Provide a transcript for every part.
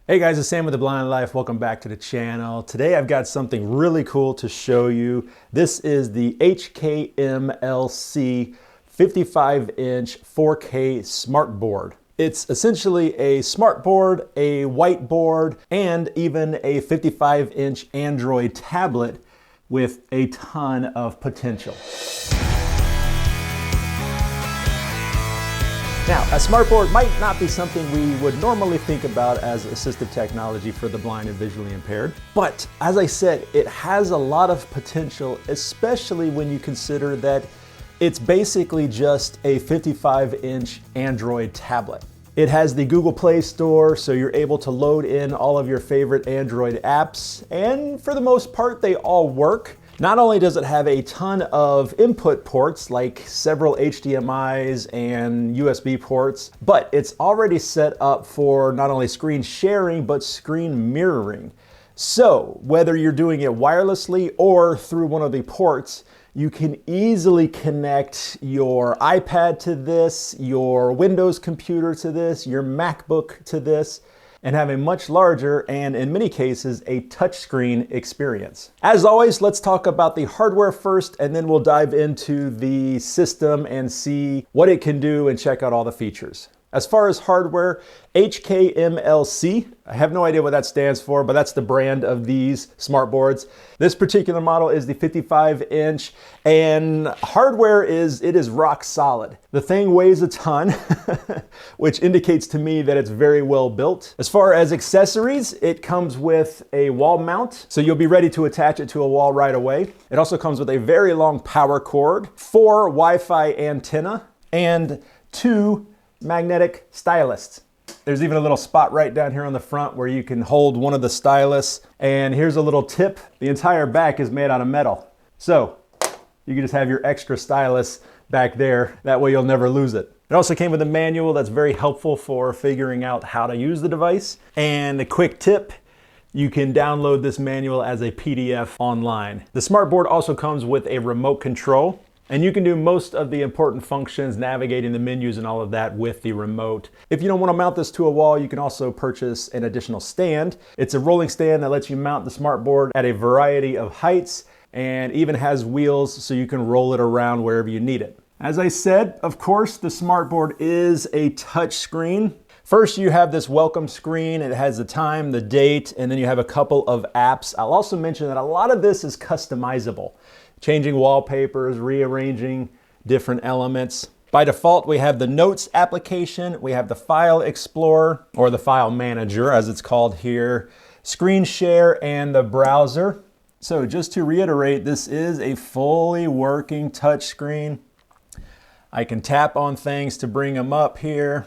Hey guys, it's Sam with The Blind Life. Welcome back to the channel. Today I've got something really cool to show you. This is the HKMLC 55-inch 4K smart board. It's essentially a smart board, a whiteboard, and even a 55-inch Android tablet with a ton of potential. Now, a smartboard might not be something we would normally think about as assistive technology for the blind and visually impaired, but as I said, it has a lot of potential, especially when you consider that it's basically just a 55-inch Android tablet. It has the Google Play Store, so you're able to load in all of your favorite Android apps, and for the most part, they all work. Not only does it have a ton of input ports, like several HDMIs and USB ports, but it's already set up for not only screen sharing, but screen mirroring. So whether you're doing it wirelessly or through one of the ports, you can easily connect your iPad to this, your Windows computer to this, your MacBook to this, and have a much larger and, in many cases, a touchscreen experience. As always, let's talk about the hardware first, and then we'll dive into the system and see what it can do and check out all the features. As far as hardware, HKMLC, I have no idea what that stands for, but that's the brand of these smart boards. This particular model is the 55-inch, and hardware is rock solid. The thing weighs a ton, which indicates to me that it's very well built. As far as accessories, it comes with a wall mount, so you'll be ready to attach it to a wall right away. It also comes with a very long power cord, 4 Wi-Fi antenna, and 2 magnetic stylus. There's even a little spot right down here on the front where you can hold one of the stylus. And here's a little tip. The entire back is made out of metal. So you can just have your extra stylus back there. That way you'll never lose it. It also came with a manual that's very helpful for figuring out how to use the device. And a quick tip, you can download this manual as a PDF online. The smartboard also comes with a remote control. And you can do most of the important functions, navigating the menus and all of that with the remote. If you don't want to mount this to a wall, you can also purchase an additional stand. It's a rolling stand that lets you mount the smartboard at a variety of heights and even has wheels so you can roll it around wherever you need it. As I said, of course, the smartboard is a touch screen. First, you have this welcome screen. It has the time, the date, and then you have a couple of apps. I'll also mention that a lot of this is customizable. Changing wallpapers, rearranging different elements. By default, we have the Notes application, we have the File Explorer, or the File Manager as it's called here, Screen Share, and the browser. So just to reiterate, this is a fully working touchscreen. I can tap on things to bring them up here.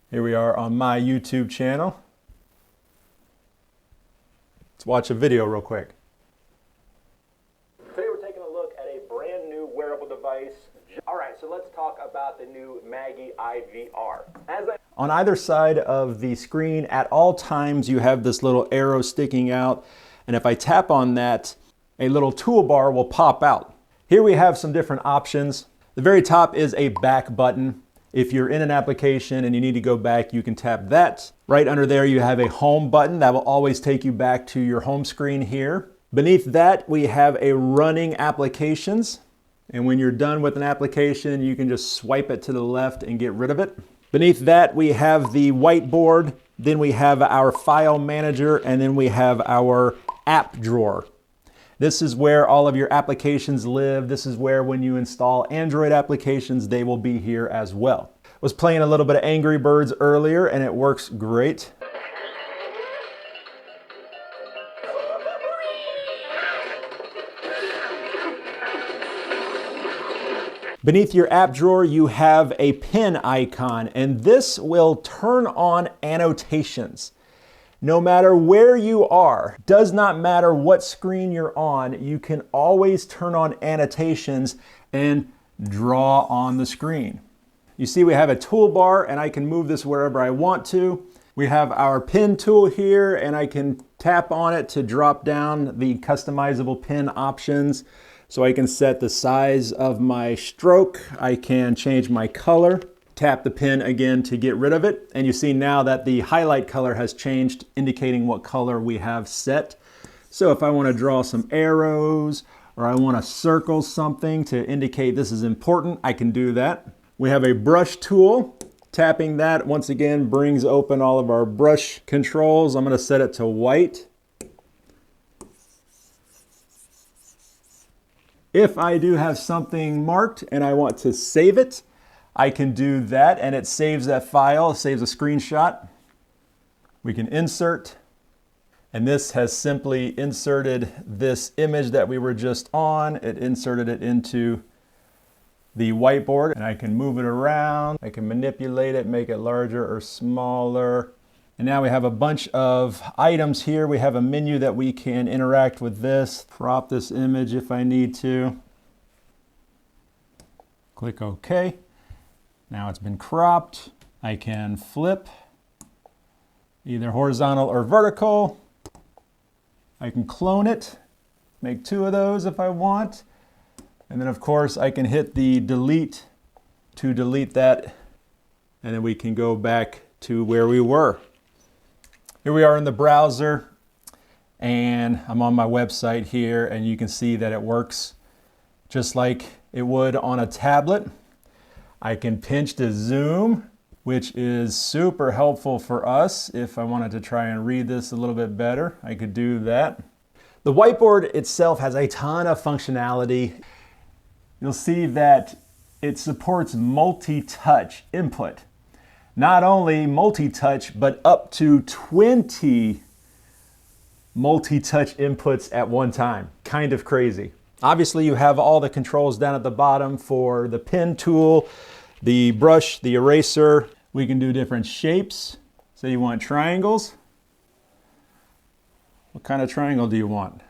Here we are on my YouTube channel. Let's watch a video real quick. All right, so let's talk about the new Maggie IVR. On either side of the screen, at all times, you have this little arrow sticking out. And if I tap on that, a little toolbar will pop out. Here we have some different options. The very top is a back button. If you're in an application and you need to go back, you can tap that. Right under there, you have a home button that will always take you back to your home screen here. Beneath that, we have a running applications. And when you're done with an application, you can just swipe it to the left and get rid of it. Beneath that, we have the whiteboard, then we have our file manager, and then we have our app drawer. This is where all of your applications live. This is where when you install Android applications, they will be here as well. I was playing a little bit of Angry Birds earlier, and it works great. Beneath your app drawer, you have a pen icon, and this will turn on annotations. No matter where you are, does not matter what screen you're on, you can always turn on annotations and draw on the screen. You see we have a toolbar, and I can move this wherever I want to. We have our pen tool here, and I can tap on it to drop down the customizable pen options. So I can set the size of my stroke. I can change my color. tap the pen again to get rid of it. And you see now that the highlight color has changed, indicating what color we have set. So if I want to draw some arrows or I want to circle something to indicate this is important, I can do that. We have a brush tool. Tapping that once again brings open all of our brush controls. I'm going to set it to white. If I do have something marked and I want to save it, I can do that, and it saves that file, it saves a screenshot. We can insert, and this has simply inserted this image that we were just on. It inserted it into the whiteboard, and I can move it around. I can manipulate it, make it larger or smaller. And now we have a bunch of items here. We have a menu that we can interact with this, crop this image if I need to. Click OK. Now it's been cropped. I can flip either horizontal or vertical. I can clone it, make 2 of those if I want. And then of course I can hit the delete to delete that, and then we can go back to where we were. Here we are in the browser, and I'm on my website here, and you can see that it works just like it would on a tablet. I can pinch to zoom, which is super helpful for us. If I wanted to try and read this a little bit better, I could do that. The whiteboard itself has a ton of functionality. You'll see that it supports multi-touch input. Not only multi-touch, but up to 20 multi-touch inputs at one time. Kind of crazy. Obviously, you have all the controls down at the bottom for the pen tool, the brush, the eraser. We can do different shapes. So you want triangles. What kind of triangle do you want?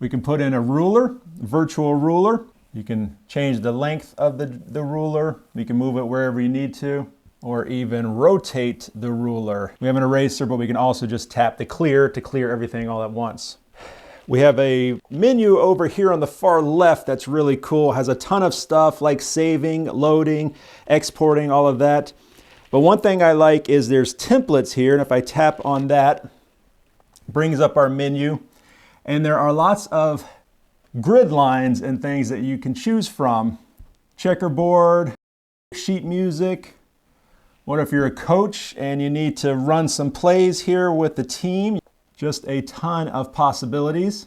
We can put in a ruler, virtual ruler. You can change the length of the ruler. You can move it wherever you need to, or even rotate the ruler. We have an eraser, but we can also just tap the clear to clear everything all at once. We have a menu over here on the far left that's really cool. It has a ton of stuff like saving, loading, exporting, all of that. But one thing I like is there's templates here, and if I tap on that, it brings up our menu. And there are lots of grid lines and things that you can choose from. Checkerboard, sheet music. What if you're a coach and you need to run some plays here with the team? Just a ton of possibilities.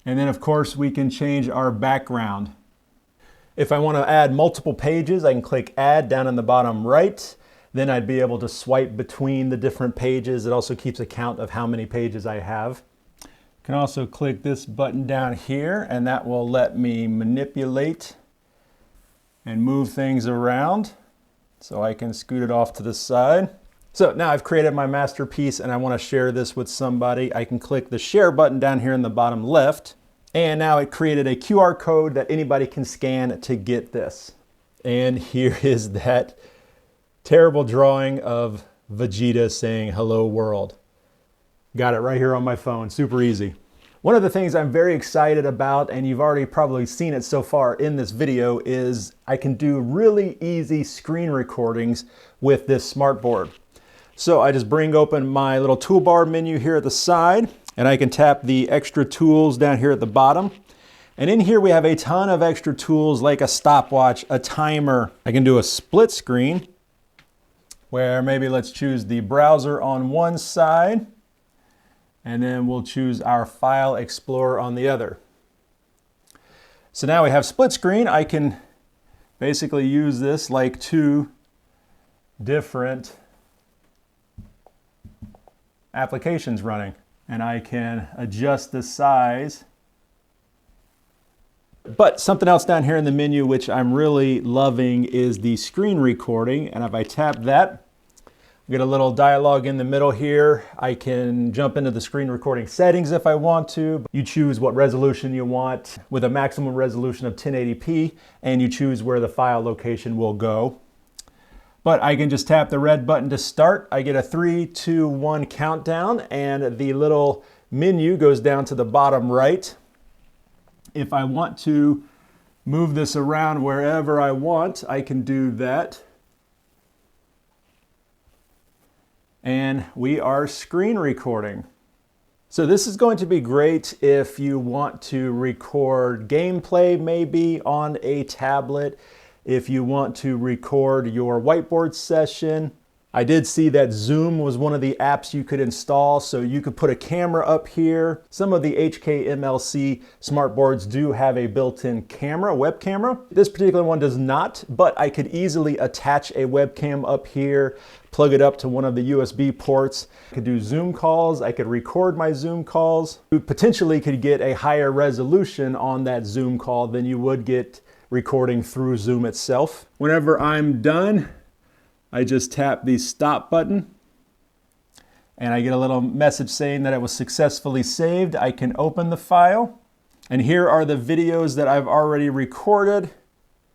And then of course we can change our background. If I want to add multiple pages, I can click add down in the bottom right. Then I'd be able to swipe between the different pages. It also keeps a count of how many pages I have. You can also click this button down here, and that will let me manipulate and move things around. So I can scoot it off to the side. So now I've created my masterpiece and I want to share this with somebody. I can click the share button down here in the bottom left. And now it created a QR code that anybody can scan to get this. And here is that terrible drawing of Vegeta saying hello world. Got it right here on my phone, super easy. One of the things I'm very excited about, and you've already probably seen it so far in this video, is I can do really easy screen recordings with this smartboard. So I just bring open my little toolbar menu here at the side, and I can tap the extra tools down here at the bottom. And in here we have a ton of extra tools like a stopwatch, a timer. I can do a split screen where maybe let's choose the browser on one side, and then we'll choose our File Explorer on the other. So now we have split screen. I can basically use this like two different applications running, and I can adjust the size. But something else down here in the menu which I'm really loving is the screen recording, and if I tap that, I get a little dialog in the middle here. I can jump into the screen recording settings if I want to. You choose what resolution you want with a maximum resolution of 1080p, and you choose where the file location will go. But I can just tap the red button to start. I get a 3, 2, 1 countdown, and the little menu goes down to the bottom right. If I want to move this around wherever I want, I can do that. And we are screen recording. So this is going to be great if you want to record gameplay maybe on a tablet, if you want to record your whiteboard session. I did see that Zoom was one of the apps you could install, so you could put a camera up here. Some of the HKMLC smartboards do have a built-in camera, web camera. This particular one does not, but I could easily attach a webcam up here, plug it up to one of the USB ports. I could do Zoom calls, I could record my Zoom calls. You potentially could get a higher resolution on that Zoom call than you would get recording through Zoom itself. Whenever I'm done, I just tap the stop button and I get a little message saying that it was successfully saved. I can open the file and here are the videos that I've already recorded.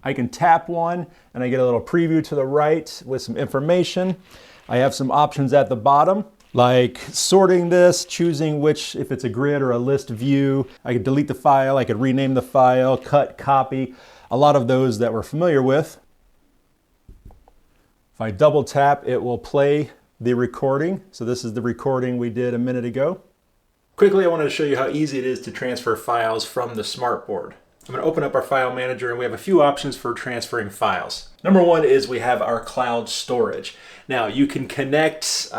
I can tap one and I get a little preview to the right with some information. I have some options at the bottom like sorting this, choosing which, if it's a grid or a list view. I could delete the file, I could rename the file, cut, copy, a lot of those that we're familiar with. If I double tap, it will play the recording. So this is the recording we did a minute ago. Quickly, I wanted to show you how easy it is to transfer files from the smartboard. I'm going to open up our file manager and we have a few options for transferring files. Number one is we have our cloud storage. Now you can connect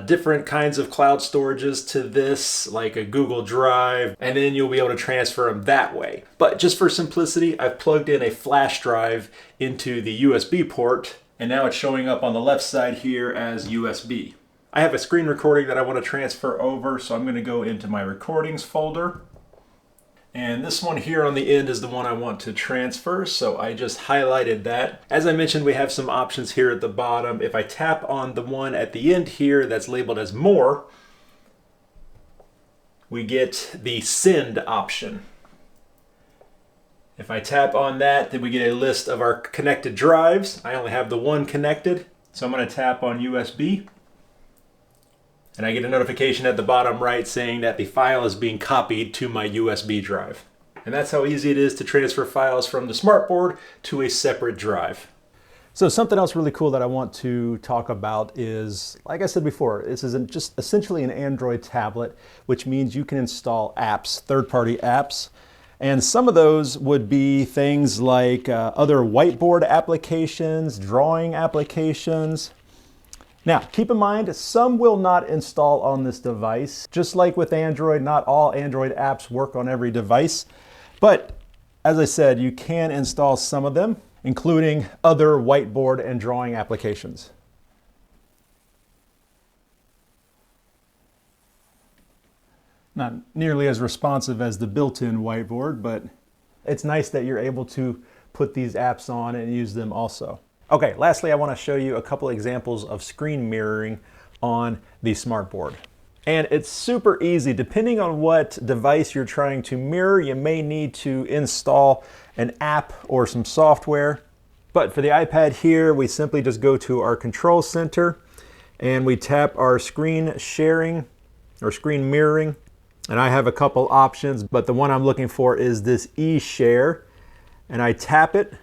different kinds of cloud storages to this, like a Google Drive, and then you'll be able to transfer them that way. But just for simplicity, I've plugged in a flash drive into the USB port, and now it's showing up on the left side here as USB. I have a screen recording that I want to transfer over, so I'm going to go into my recordings folder. And this one here on the end is the one I want to transfer, so I just highlighted that. As I mentioned, we have some options here at the bottom. If I tap on the one at the end here that's labeled as More, we get the Send option. If I tap on that, then we get a list of our connected drives. I only have the one connected, so I'm going to tap on USB. And I get a notification at the bottom right saying that the file is being copied to my USB drive. And that's how easy it is to transfer files from the smartboard to a separate drive. So something else really cool that I want to talk about is, like I said before, this is just essentially an Android tablet, which means you can install apps, third-party apps. And some of those would be things like other whiteboard applications, drawing applications. Now, keep in mind, some will not install on this device. Just like with Android, not all Android apps work on every device. But as I said, you can install some of them, including other whiteboard and drawing applications. Not nearly as responsive as the built-in whiteboard, but it's nice that you're able to put these apps on and use them also. Okay, lastly, I want to show you a couple examples of screen mirroring on the smartboard. And it's super easy. Depending on what device you're trying to mirror, you may need to install an app or some software. But for the iPad here, we simply just go to our control center and we tap our screen sharing or screen mirroring. And I have a couple options, but the one I'm looking for is this eShare. And I tap it,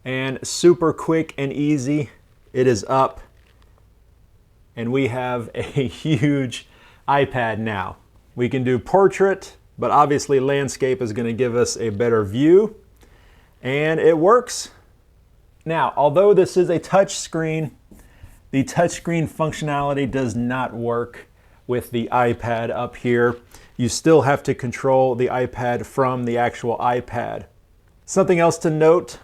and super quick and easy, it is up. And we have a huge iPad now. We can do portrait, but obviously landscape is going to give us a better view. And it works. Now, although this is a touch screen, the touchscreen functionality does not work with the iPad up here. You still have to control the iPad from the actual iPad. Something else to note,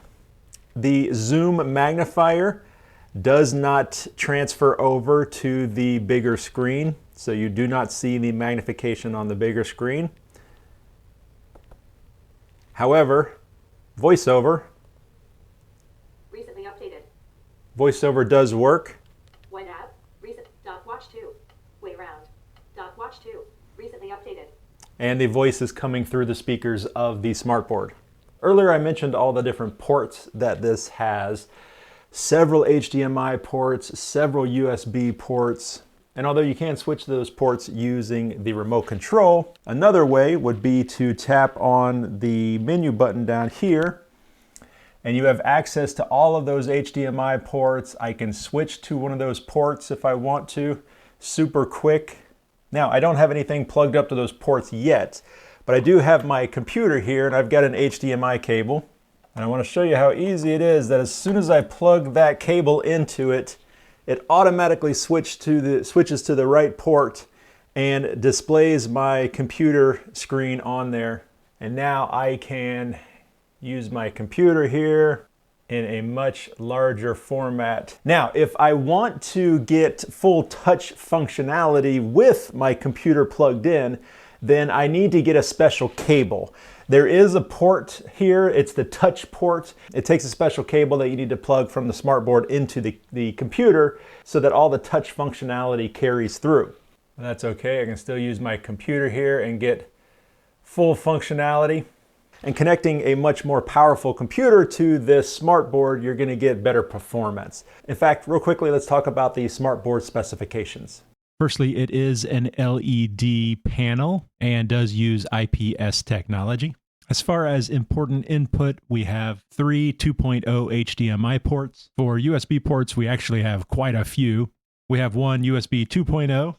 the zoom magnifier does not transfer over to the bigger screen, so you do not see the magnification on the bigger screen. However, VoiceOver recently updated. VoiceOver does work. White app, recent, watch 2, way round, watch 2, recently updated. And the voice is coming through the speakers of the smartboard. Earlier I mentioned all the different ports that this has. Several HDMI ports, several USB ports. And although you can switch those ports using the remote control, another way would be to tap on the menu button down here, and you have access to all of those HDMI ports. I can switch to one of those ports if I want to, super quick. Now, I don't have anything plugged up to those ports yet, but I do have my computer here, and I've got an HDMI cable. And I want to show you how easy it is that as soon as I plug that cable into it, it automatically switches to the right port and displays my computer screen on there. And now I can use my computer here in a much larger format. Now, if I want to get full touch functionality with my computer plugged in, then I need to get a special cable. There is a port here, it's the touch port. It takes a special cable that you need to plug from the smartboard into the computer so that all the touch functionality carries through. That's okay, I can still use my computer here and get full functionality. And connecting a much more powerful computer to this smartboard, you're gonna get better performance. In fact, real quickly, let's talk about the smartboard specifications. Firstly, it is an LED panel and does use IPS technology. As far as important input, we have 3 2.0 HDMI ports. For USB ports, we actually have quite a few. We have one USB 2.0,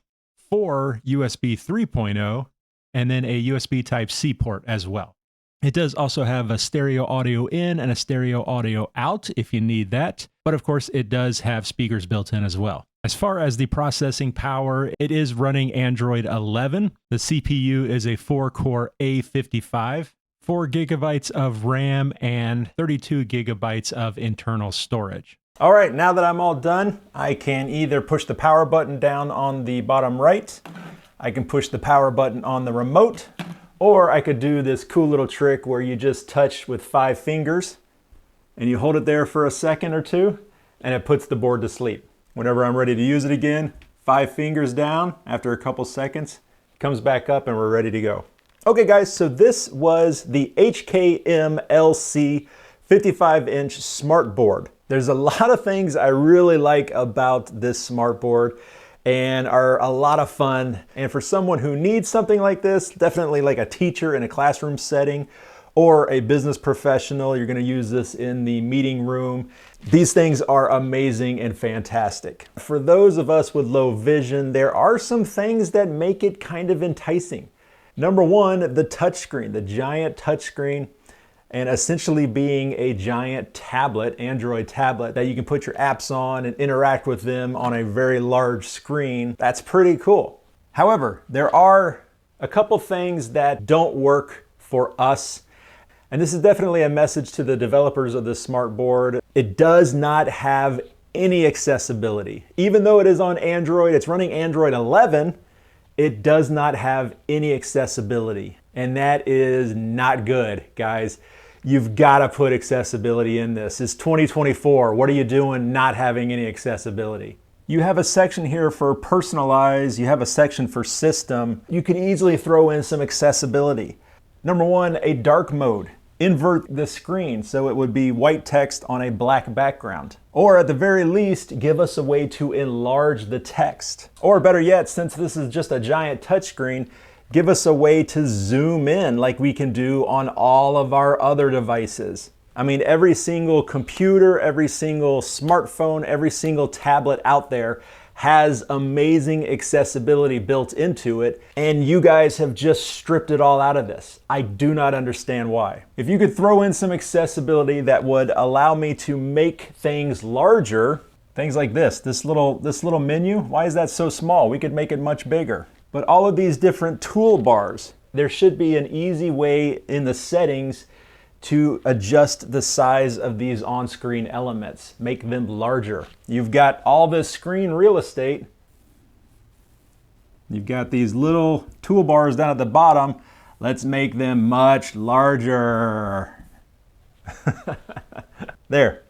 4 USB 3.0, and then a USB Type-C port as well. It does also have a stereo audio in and a stereo audio out if you need that. But of course, it does have speakers built in as well. As far as the processing power, it is running Android 11. The CPU is a 4-core A55, 4 gigabytes of RAM, and 32 gigabytes of internal storage. All right, now that I'm all done, I can either push the power button down on the bottom right, I can push the power button on the remote, or I could do this cool little trick where you just touch with 5 fingers and you hold it there for a second or two and it puts the board to sleep. Whenever I'm ready to use it again, 5 fingers down, after a couple seconds, it comes back up and we're ready to go. Okay guys, so this was the HKMLC 55-inch smart board. There's a lot of things I really like about this smart board and are a lot of fun. And for someone who needs something like this, definitely like a teacher in a classroom setting or a business professional, you're gonna use this in the meeting room. These things are amazing and fantastic. For those of us with low vision, there are some things that make it kind of enticing. Number one, the touchscreen, the giant touchscreen, and essentially being a giant tablet, Android tablet, that you can put your apps on and interact with them on a very large screen. That's pretty cool. However, there are a couple things that don't work for us. And this is definitely a message to the developers of this smart board. It does not have any accessibility. Even though it is on Android, it's running Android 11, it does not have any accessibility. And that is not good, guys. You've got to put accessibility in this. It's 2024. What are you doing not having any accessibility? You have a section here for personalize. You have a section for system. You can easily throw in some accessibility. Number one, a dark mode. Invert the screen so it would be white text on a black background. Or at the very least, give us a way to enlarge the text. Or better yet, since this is just a giant touchscreen, give us a way to zoom in like we can do on all of our other devices. I mean, every single computer, every single smartphone, every single tablet out there has amazing accessibility built into it, and you guys have just stripped it all out of this. I do not understand why. If you could throw in some accessibility that would allow me to make things larger, things like this little menu, why is that so small? We could make it much bigger. But all of these different toolbars, there should be an easy way in the settings to adjust the size of these on-screen elements, make them larger. You've got all this screen real estate. You've got these little toolbars down at the bottom. Let's make them much larger. There,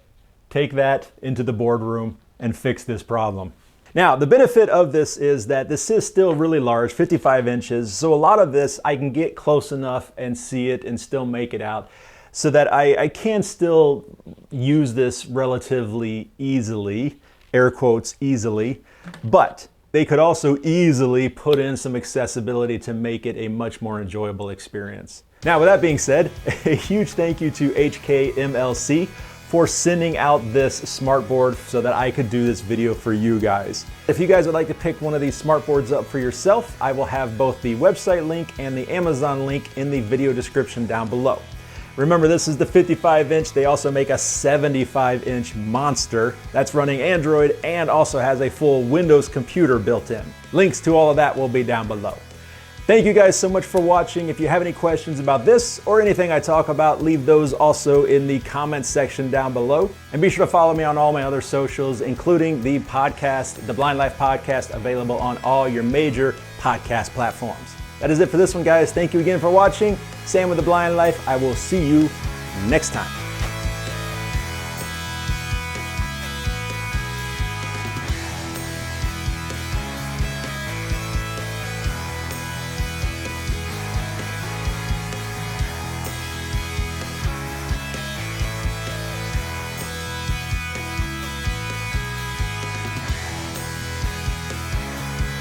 take that into the boardroom and fix this problem. Now, the benefit of this is that this is still really large, 55 inches. So a lot of this, I can get close enough and see it and still make it out so that I can still use this relatively easily, air quotes, easily. But they could also easily put in some accessibility to make it a much more enjoyable experience. Now, with that being said, a huge thank you to HKMLC for sending out this smartboard so that I could do this video for you guys. If you guys would like to pick one of these smartboards up for yourself, I will have both the website link and the Amazon link in the video description down below. Remember, this is the 55-inch. They also make a 75-inch monster that's running Android and also has a full Windows computer built in. Links to all of that will be down below. Thank you guys so much for watching. If you have any questions about this or anything I talk about, leave those also in the comments section down below. And be sure to follow me on all my other socials, including the podcast, the Blind Life Podcast, available on all your major podcast platforms. That is it for this one, guys. Thank you again for watching. Sam with the Blind Life. I will see you next time.